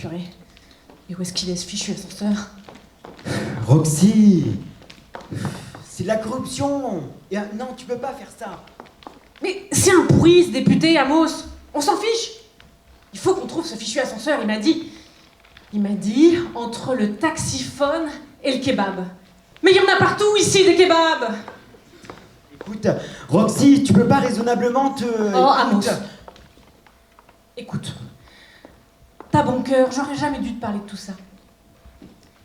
purée. Et où est-ce qu'il est, ce fichu ascenseur? Roxy, c'est de la corruption. Et, non, tu peux pas faire ça. Mais c'est un pourri, ce député, Amos. On s'en fiche. Il faut qu'on trouve ce fichu ascenseur, il m'a dit. Il m'a dit, entre le taxiphone et le kebab. Mais il y en a partout ici, des kebabs. Écoute, Roxy, tu peux pas raisonnablement te... Oh, Amos. Écoute. T'as bon cœur, j'aurais jamais dû te parler de tout ça.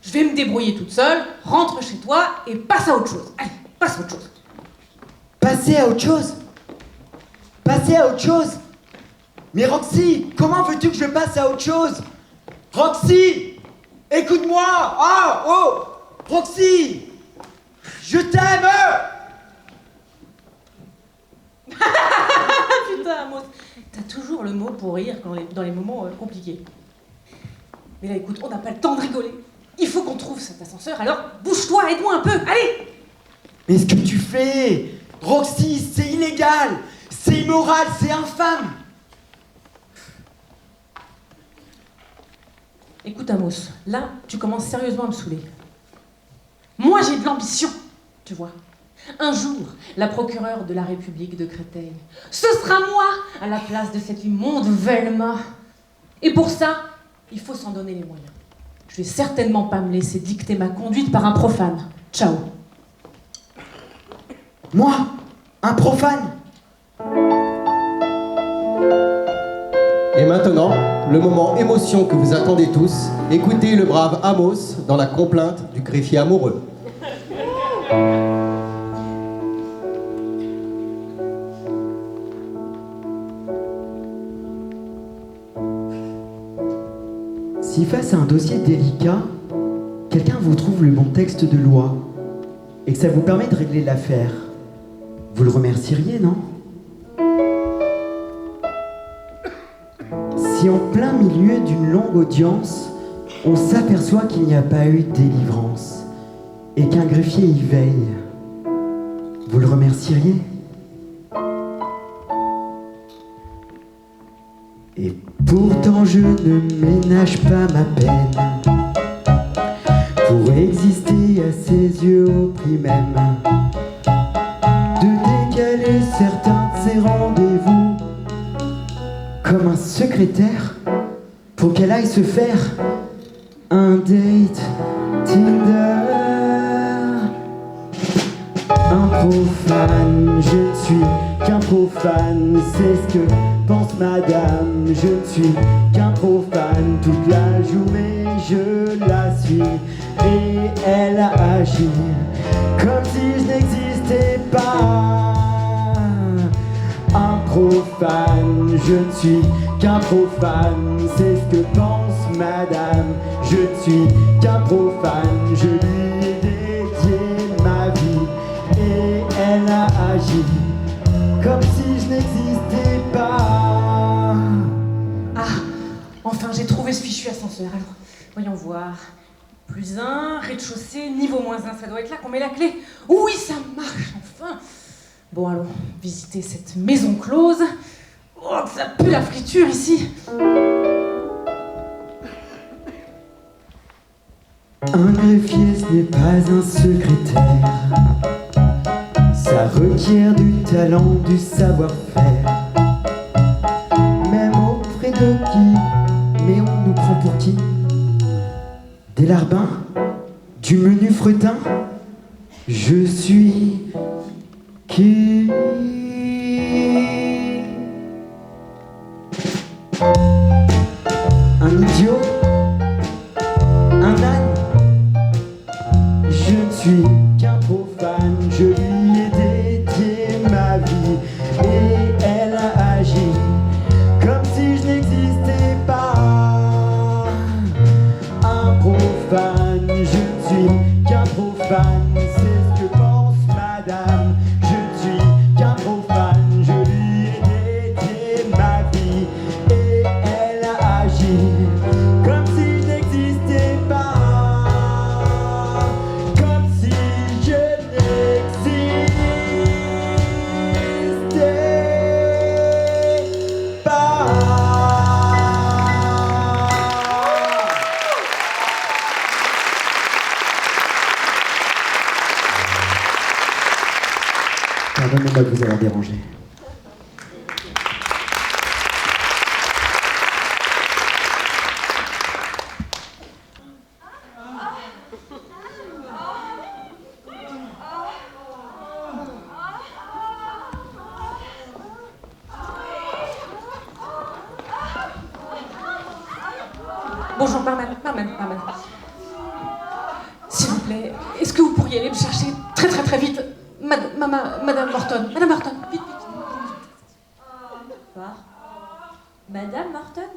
Je vais me débrouiller toute seule, rentre chez toi et passe à autre chose. Allez, passe à autre chose. Passer à autre chose? Passer à autre chose? Mais Roxy, comment veux-tu que je passe à autre chose? Roxy, écoute-moi. Oh, Roxy, je t'aime. Putain, Amos, t'as toujours le mot pour rire dans les moments compliqués. Mais là, écoute, on n'a pas le temps de rigoler. Il faut qu'on trouve cet ascenseur, alors bouge-toi, aide-moi un peu, allez! Mais ce que tu fais, Roxy, c'est illégal, c'est immoral, c'est infâme. Écoute, Amos, là, tu commences sérieusement à me saouler. Moi, j'ai de l'ambition, tu vois. Un jour, la procureure de la République de Créteil, ce sera moi à la place de cette immonde Velma. Et pour ça, il faut s'en donner les moyens. Je vais certainement pas me laisser dicter ma conduite par un profane. Ciao. Moi, un profane? Et maintenant, le moment émotion que vous attendez tous, écoutez le brave Amos dans la complainte du greffier amoureux. Si face à un dossier délicat, quelqu'un vous trouve le bon texte de loi et que ça vous permet de régler l'affaire, vous le remercieriez, non? Si en plein milieu d'une longue audience, on s'aperçoit qu'il n'y a pas eu de délivrance et qu'un greffier y veille, vous le remercieriez? Et pourtant je ne ménage pas ma peine pour exister à ses yeux au prix même de décaler certains de ses rendez-vous comme un secrétaire pour qu'elle aille se faire un date Tinder. Un profane, je ne suis qu'un profane, c'est ce que pense madame. Je ne suis qu'un profane, toute la journée je la suis et elle a agi comme si je n'existais pas. Un profane, je ne suis qu'un profane, c'est ce que pense madame. Je ne suis qu'un profane, je lui ai dédié ma vie et elle a agi comme si je n'existais pas. Ah, enfin, j'ai trouvé ce fichu ascenseur. Alors, voyons voir. +1, rez-de-chaussée, niveau -1, ça doit être là qu'on met la clé. Oui, ça marche, enfin. Bon, allons visiter cette maison close. Oh, que ça pue la friture ici. Un greffier, ce n'est pas un secrétaire. Ça requiert du talent, du savoir-faire. Même auprès de qui? Mais on nous prend pour qui? Des larbins? Du menu fretin? Je suis qui? Un idiot? Un âne? Je ne suis qu'un profane, je lui ai dédié ma vie et elle a agi comme si je n'existais pas. Un profane, je ne suis qu'un profane, c'est ce que pense madame. Je ne suis qu'un profane, je lui ai dédié ma vie et elle a agi Bonjour, barman. S'il vous plaît, est-ce que vous pourriez aller me chercher très vite Madame Morton. Madame Morton, vite. Quoi? Madame Morton?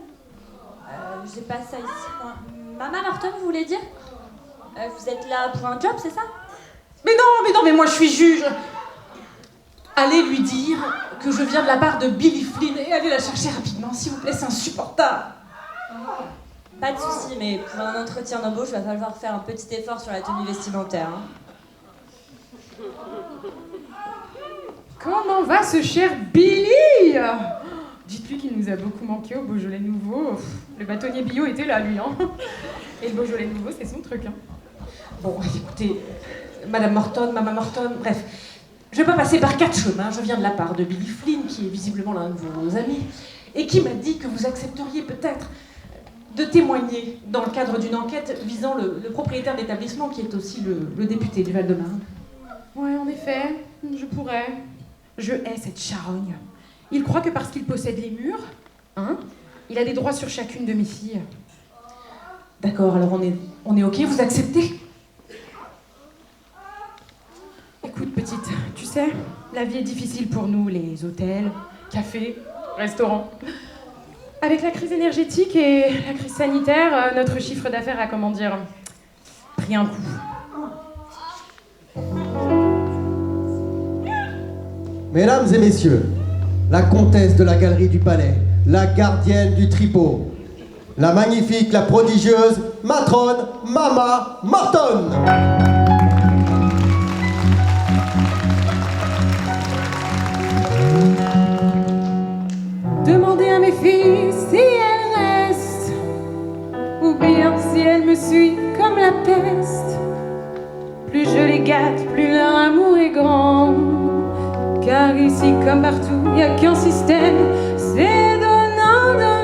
J'ai pas ça ici, moi. Maman Morton, vous voulez dire? Vous êtes là pour un job, c'est ça? Mais non, mais moi je suis juge. Allez lui dire que je viens de la part de Billy Flynn et allez la chercher rapidement, s'il vous plaît, c'est insupportable. Pas de souci, mais pour un entretien d'embauche, va falloir faire un petit effort sur la tenue vestimentaire. Hein. Comment va ce cher Billy? Dites-lui qu'il nous a beaucoup manqué au Beaujolais Nouveau. Le bâtonnier bio était là, lui. Hein. Et le Beaujolais Nouveau, c'est son truc. Hein. Bon, écoutez, Madame Morton, Maman Morton, bref. Je vais pas passer par 4 chemins, je viens de la part de Billy Flynn, qui est visiblement l'un de vos amis, et qui m'a dit que vous accepteriez peut-être de témoigner dans le cadre d'une enquête visant le propriétaire d'établissement, qui est aussi le député du Val-de-Marne. Ouais, en effet, je pourrais. Je hais cette charogne. Il croit que parce qu'il possède les murs, hein, il a des droits sur chacune de mes filles. D'accord, alors on est ok, vous acceptez? Écoute, petite, tu sais, la vie est difficile pour nous, les hôtels, cafés, restaurants. Avec la crise énergétique et la crise sanitaire, notre chiffre d'affaires a, comment dire, pris un coup. Mesdames et messieurs, la comtesse de la galerie du Palais, la gardienne du tripot, la magnifique, la prodigieuse matrone Mama Morton. Demandez à mes filles si elles restent, ou bien si elles me suivent comme la peste. Plus je les gâte, plus leur amour est grand. Car ici, comme partout, y a qu'un système, c'est donnant, donnant.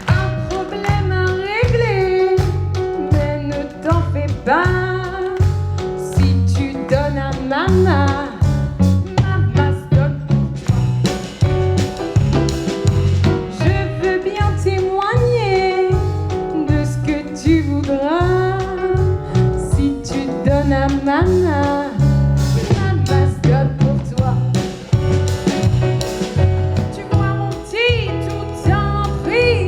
Un problème à régler, mais ne t'en fais pas. Si tu donnes à maman, maman se donne pour toi. Je veux bien témoigner de ce que tu voudras. Si tu donnes à maman, maman se donne pour toi. Tu vois mon petit, tout en prix,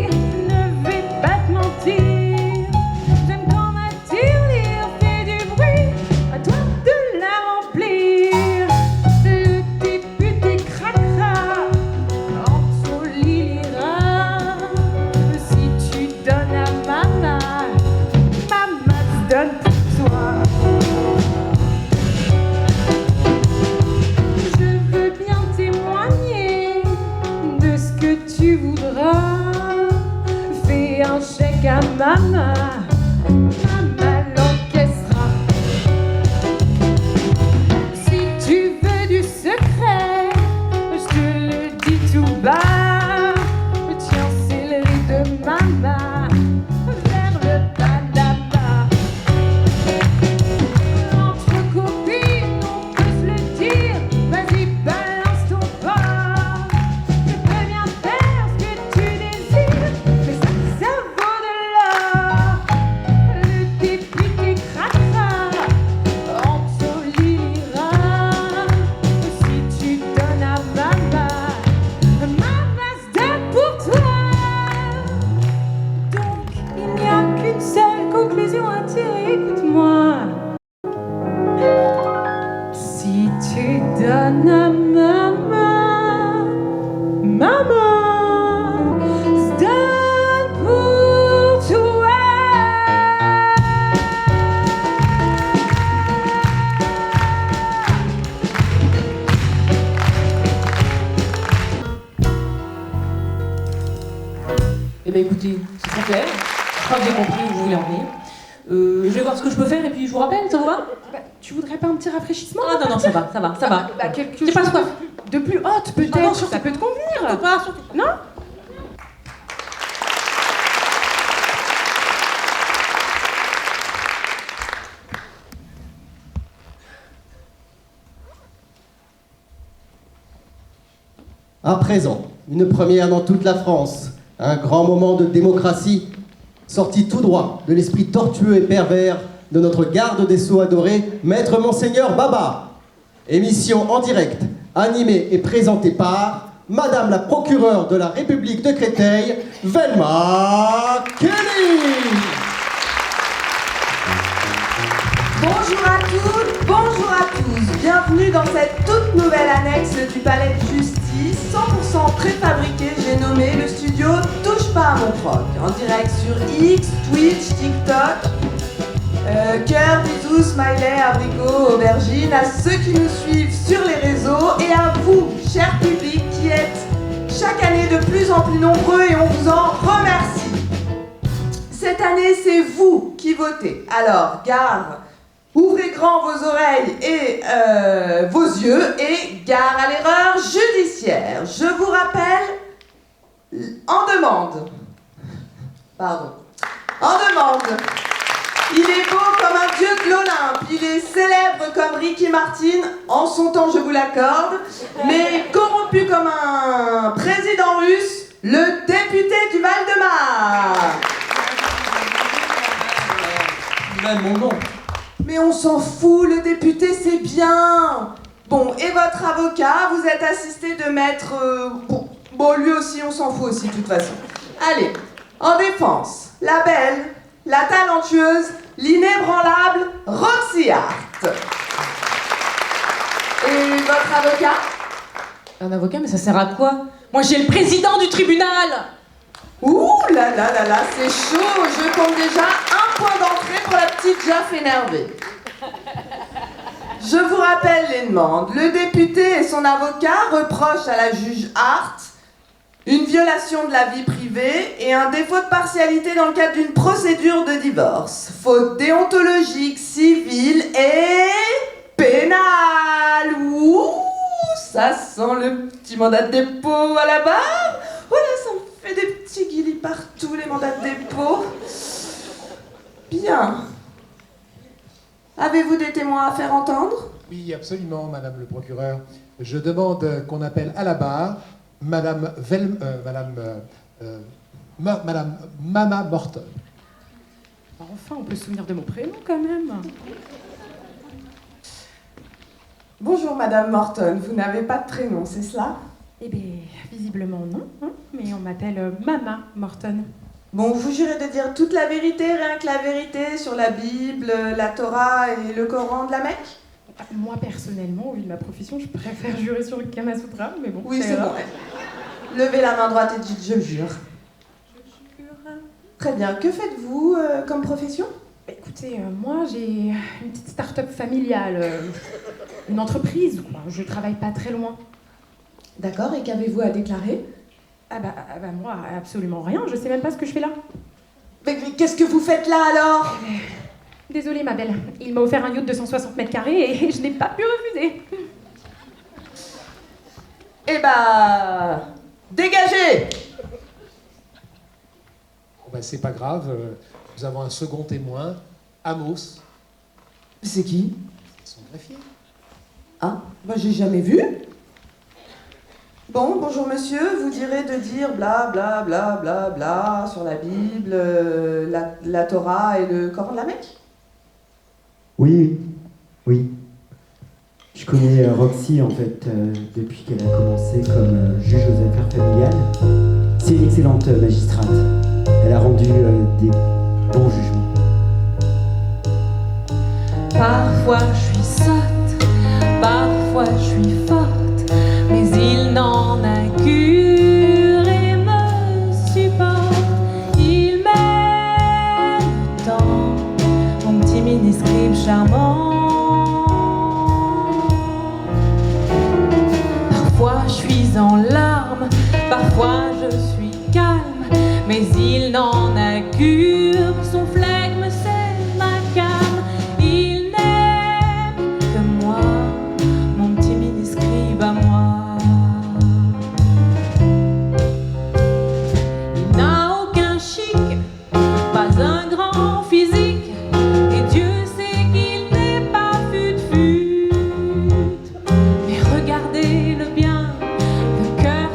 ne vais pas te mentir. J'aime quand ma tirelire fait du bruit, à toi de la remplir. Le député craquera, en folie ira. Si tu donnes à maman, maman se donne pour toi. Je veux bien témoigner de ce que tu voudras. Fais un chèque à maman, maman l'encaissera. Si tu veux du secret, je te le dis tout bas. Tiens, c'est le riz de maman vers le Panama. Entre copines, on peut se le dire. Vas-y, balance ton corps. Je peux bien faire ce que tu désires, mais ça vaut de l'or. Le député craquera, en folie ira. Si tu donnes à maman, maman se donne pour toi. Donc, il n'y a qu'une seule conclusion à tirer, écoute-moi. Si tu donnes à maman, maman se donne pour toi. Eh bien écoutez, c'est très clair, je crois que j'ai compris où vous voulez en venir. Je vais voir ce que je peux faire et puis je vous rappelle, ça vous va? Bah, tu voudrais pas un petit rafraîchissement? Ah non, ça va. Bah, quelque J'ai pas chose soif. de plus haute, peut-être. Ah non, surtout ça peut te convenir. Pas, surtout. Non? À présent, une première dans toute la France, un grand moment de démocratie, sorti tout droit de l'esprit tortueux et pervers de notre garde des Sceaux adoré, Maître Monseigneur Baba. Émission en direct, animée et présentée par Madame la procureure de la République de Créteil, Velma Kelly. Bonjour à toutes, bonjour à tous. Bienvenue dans cette toute nouvelle annexe du palais de justice, 100% préfabriqué, j'ai nommé le studio Touche pas à mon froc. En direct sur X, Twitch, TikTok. Cœur, bisous, smiley, abricot, aubergine, à ceux qui nous suivent sur les réseaux et à vous, cher public, qui êtes chaque année de plus en plus nombreux et on vous en remercie. Cette année, c'est vous qui votez. Alors, gare, ouvrez grand vos oreilles et vos yeux et gare à l'erreur judiciaire. Je vous rappelle, en demande. Il est beau comme un dieu de l'Olympe, il est célèbre comme Ricky Martin, en son temps je vous l'accorde, mais corrompu comme un président russe, le député du Val-de-Marne. Même mon nom. Mais on s'en fout, le député c'est bien. Bon, et votre avocat, vous êtes assisté de maître... Bon, lui aussi, on s'en fout aussi de toute façon. Allez, en défense, la belle, la talentueuse, l'inébranlable Roxy Hart. Et votre avocat? Un avocat, mais ça sert à quoi? Moi, j'ai le président du tribunal! Ouh là là là là, c'est chaud. Je compte déjà un point d'entrée pour la petite Jaffe énervée. Je vous rappelle les demandes. Le député et son avocat reprochent à la juge Hart une violation de la vie privée et un défaut de partialité dans le cadre d'une procédure de divorce. Faute déontologique, civile et pénale. Ouh, ça sent le petit mandat de dépôt à la barre. Oh là, ça me fait des petits guilis partout, les mandats de dépôt. Bien. Avez-vous des témoins à faire entendre? Oui, absolument, Madame le procureur. Je demande qu'on appelle à la barre Madame Mama Morton. Enfin, on peut se souvenir de mon prénom quand même. Bonjour Madame Morton, vous n'avez pas de prénom, c'est cela? Eh bien, visiblement non, hein, mais on m'appelle Mama Morton. Bon, vous jurez de dire toute la vérité, rien que la vérité sur la Bible, la Torah et le Coran de la Mecque? Moi, personnellement, au vu de ma profession, je préfère jurer sur le Kama Sutra, mais bon. Oui, c'est bon. Levez la main droite et dites « je jure ». Très bien. Que faites-vous comme profession? Écoutez, moi, j'ai une petite start-up familiale, une entreprise, quoi. Je travaille pas très loin. D'accord, et qu'avez-vous à déclarer? Ah bah moi, absolument rien, je sais même pas ce que je fais là. Mais qu'est-ce que vous faites là alors? Désolée, ma belle, il m'a offert un yacht de 160 mètres carrés et je n'ai pas pu refuser. Eh bah... dégagez! Bon, ben, c'est pas grave, nous avons un second témoin, Amos, C'est qui? son greffier. Ah, bah j'ai jamais vu. Bon, bonjour monsieur, vous direz de dire bla bla bla bla bla sur la Bible, la Torah et le Coran de la Mecque? Oui. Je connais Roxy en fait depuis qu'elle a commencé comme juge aux affaires familiales. C'est une excellente magistrate. Elle a rendu des bons jugements. Parfois je suis sotte, parfois je suis forte, mais il n'en a cure et me supporte. Il m'aime tant, mon petit mini-scribe charmant. Parfois je suis en larmes, parfois je suis calme, mais il n'en a cure, son flegme c'est ma calme. Il n'aime que moi, mon petit mini-scribe à moi. Il n'a aucun chic, pas un grand physique, et Dieu sait qu'il n'est pas fut-fut. Mais regardez-le bien, le cœur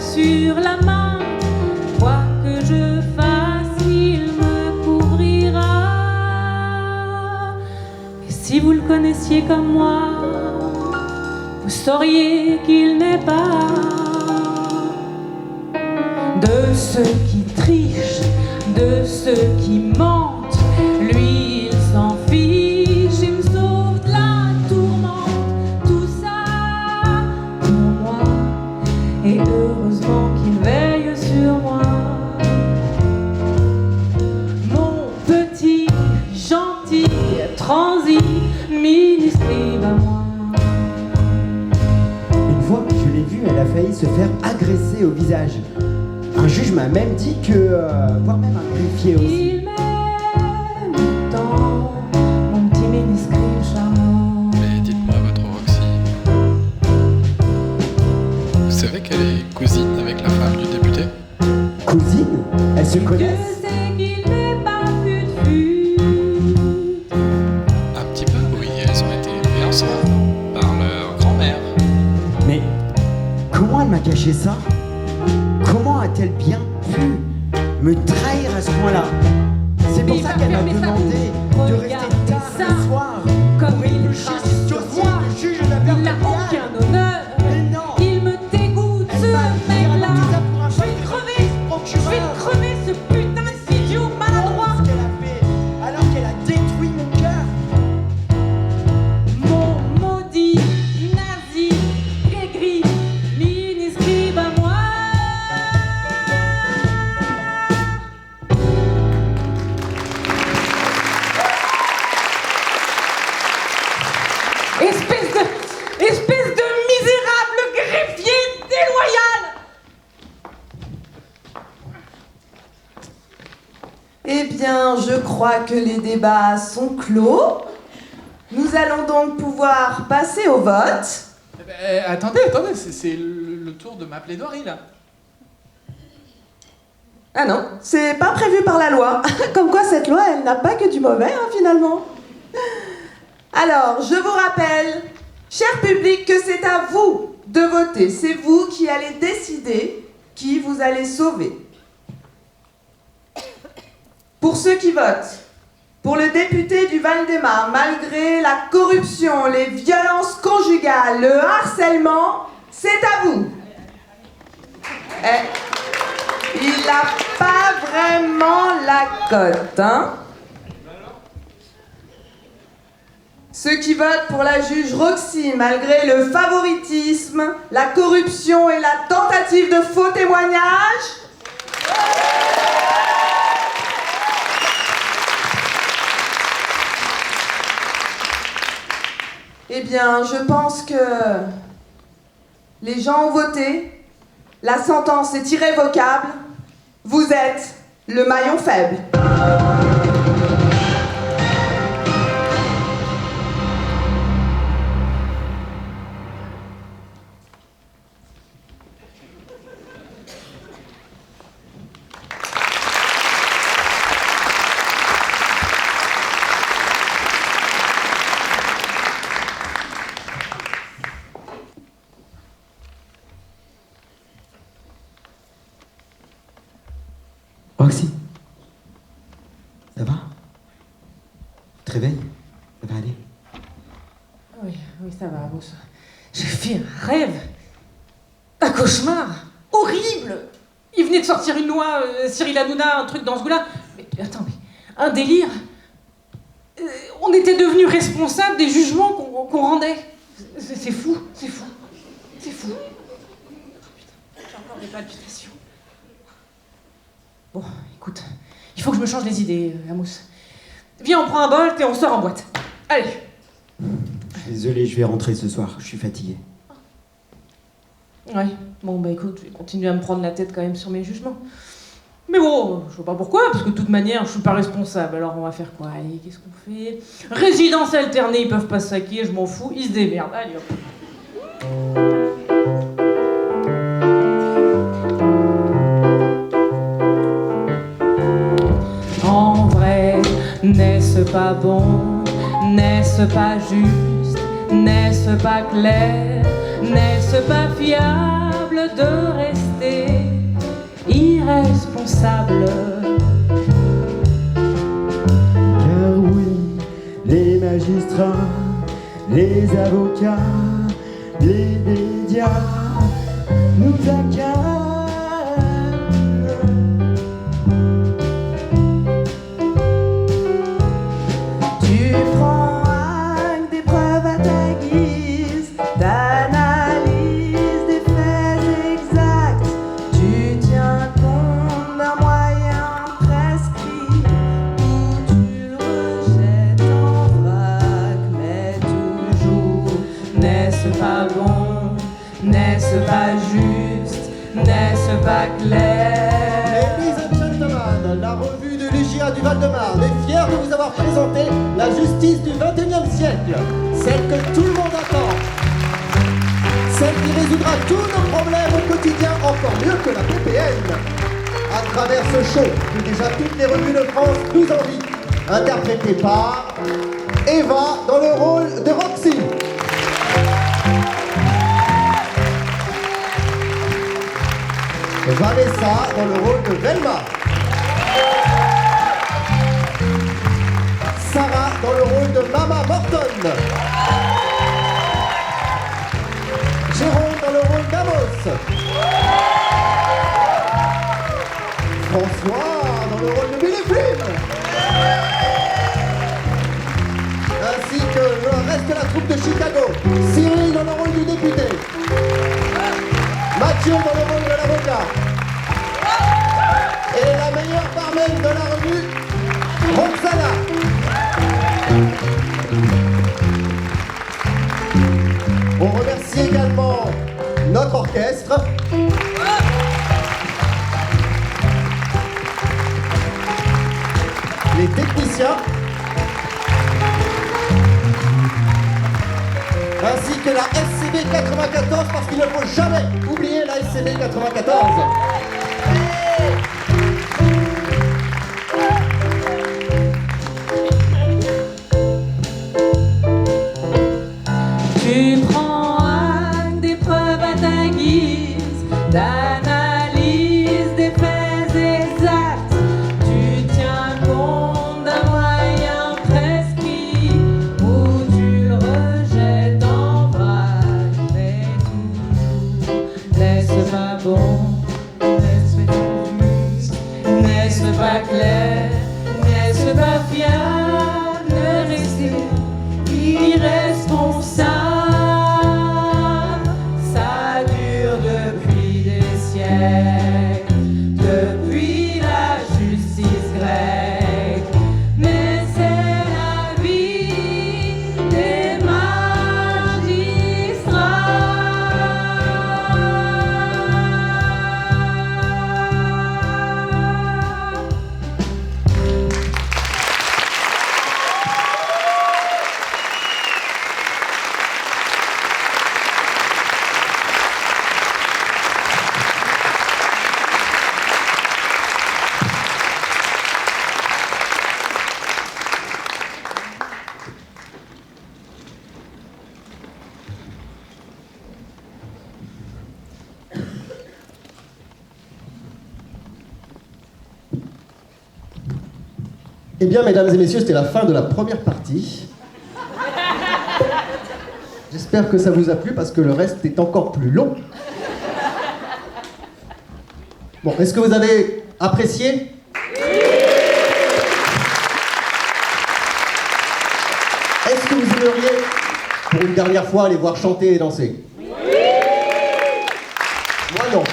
Si vous le connaissiez comme moi, vous sauriez qu'il n'est pas de ceux qui trichent, de ceux qui mentent. Lui, il s'en fiche, il me sauve de la tourmente. Tout ça pour moi, et heureusement qu'il veille sur moi. Mon petit, gentil, transi, ministre à moi. Une fois, je l'ai vue, elle a failli se faire agresser au visage. Un juge m'a même dit que, voire même un greffier aussi. Il m'aime tant, mon petit manuscrit charmant. Mais dites-moi, votre Roxy, vous savez qu'elle est cousine avec la femme du député? Cousine? Elles se Je connaissent? sais qu'il n'est pas fut. Un petit peu, oui, elles ont été élevées ensemble par leur grand-mère. Mais comment elle m'a caché ça? Comment a-t-elle bien pu me trahir à ce point-là? C'est pour Il ça va qu'elle m'a fermer sa demandé bouche. de rester Regardez tard ça. le soir. Comme pour il éplucher crache ce sur dossier moi. de juge d'affaires Il n'a familiales. aucun honneur. Mais non. Il me dégoûte, Elle ce m'a mec-là. littéralement tout ça pour un Je vais fait de crever. Je vais procureur. crever ce putain d'idiot maladroit. Ce qu'elle a fait, alors qu'elle a détruit mon cœur. Mon maudit nazi aigri, ministre à moi. Espèce de misérable greffier déloyal. Eh bien, je crois que les débats sont clos. Nous allons donc pouvoir passer au vote. Attendez, c'est le tour de ma plaidoirie là. Ah non, c'est pas prévu par la loi. Comme quoi cette loi, elle n'a pas que du mauvais, hein, finalement. Alors, je vous rappelle, cher public, que c'est à vous de voter. C'est vous qui allez décider qui vous allez sauver. Pour ceux qui votent, pour le député du Val-de-Marne, malgré la corruption, les violences conjugales, le harcèlement, c'est à vous. Il n'a pas vraiment la cote, hein? Ceux qui votent pour la juge Roxy, malgré le favoritisme, la corruption et la tentative de faux témoignage. Eh bien, je pense que les gens ont voté, la sentence est irrévocable, vous êtes le maillon faible. Roxy, ça va? Tu te réveilles? Ça va aller? Oui, ça va, Amos. J'ai fait un rêve. Un cauchemar. Horrible. Il venait de sortir une loi, Cyril Hanouna, un truc dans ce goût-là. Mais attends, mais un délire. On était devenus responsables des jugements qu'on rendait. C'est fou, c'est fou. C'est fou. Putain, j'ai encore des palpitations. Bon, écoute, il faut que je me change les idées, Amos. Viens, on prend un Bolt et on sort en boîte. Allez. Désolé, je vais rentrer ce soir, je suis fatigué. Ouais, bon bah écoute, je vais continuer à me prendre la tête quand même sur mes jugements. Mais bon, je vois pas pourquoi, parce que de toute manière, je suis pas responsable. Alors on va faire quoi? Allez, qu'est-ce qu'on fait? Résidence alternée, ils peuvent pas se saquer, je m'en fous, ils se démerdent. Allez hop. En vrai, n'est-ce pas bon? N'est-ce pas juste? N'est-ce pas clair? N'est-ce pas fiable de rester irresponsable? Car oui, les magistrats, les avocats, les médias nous accablent. Tu prends acte des preuves à ta guise, d'analyse des faits exacts. Tu tiens compte d'un moyen prescrit, ou tu le rejettes en vrac. Mais toujours, n'est-ce pas bon, n'est-ce pas juste, n'est-ce pas clair? Ladies and gentlemen, la revue de l'UJA du Val-de-Marne est fière de vous avoir présenté la justice du XXIe siècle, celle que tout le monde attend, celle qui résoudra tous nos problèmes au quotidien encore mieux que la PPN. À travers ce show que déjà toutes les revues de France nous envient, interprété par Eva dans le rôle de Roxy. Vanessa dans le rôle de Velma. Sarah dans le rôle de Mama Morton. Jérôme dans le rôle d'Amos. François dans le rôle de Billy Flynn. Ainsi que le reste de la troupe de Chicago. Cyril dans le rôle du député. Mathieu dans le rôle de l'avocat. Et la meilleure barmaid de la revue, Roxana. On remercie également notre orchestre. Les techniciens. Ainsi que la SCB 94, parce qu'il ne faut jamais oublier la SCB 94. Tu prends acte des preuves à ta guise, d'analyse des faits exacts. Tu tiens compte d'un moyen prescrit, ou tu le rejettes en vrac. Mais toujours, n'est-ce pas bon, n'est-ce pas juste, n'est-ce pas clair, n'est-ce pas fiable de rester irresponsable? Ça dure depuis des siècles, depuis la justice grecque. Mais c'est la vie des magistrats. Eh bien, mesdames et messieurs, c'était la fin de la première partie. J'espère que ça vous a plu parce que le reste est encore plus long. Bon, est-ce que vous avez apprécié? Est-ce que vous aimeriez, pour une dernière fois, les voir chanter et danser? Moi, non.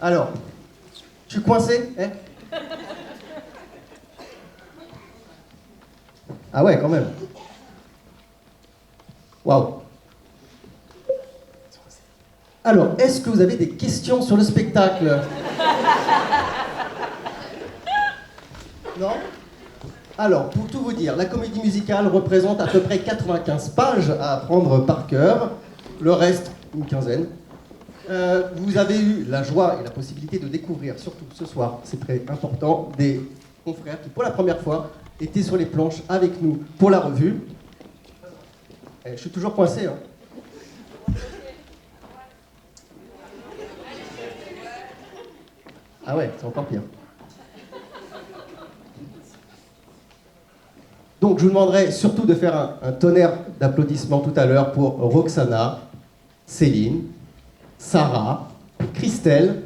Alors, je suis coincé, hein? Ah ouais, quand même. Waouh. Alors, est-ce que vous avez des questions sur le spectacle? Non? Alors, pour tout vous dire, la comédie musicale représente à peu près 95 pages à apprendre par cœur. Le reste, une quinzaine. Vous avez eu la joie et la possibilité de découvrir, surtout ce soir, c'est très important, des confrères qui, pour la première fois, étaient sur les planches avec nous pour la revue. Je suis toujours coincé, hein. Ah ouais, c'est encore pire. Donc je vous demanderai surtout de faire un tonnerre d'applaudissements tout à l'heure pour Roxana, Céline, Sarah, Christelle,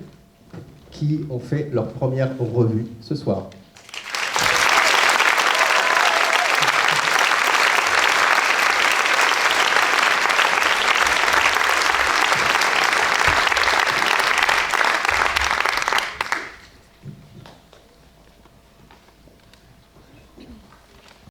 qui ont fait leur première revue ce soir.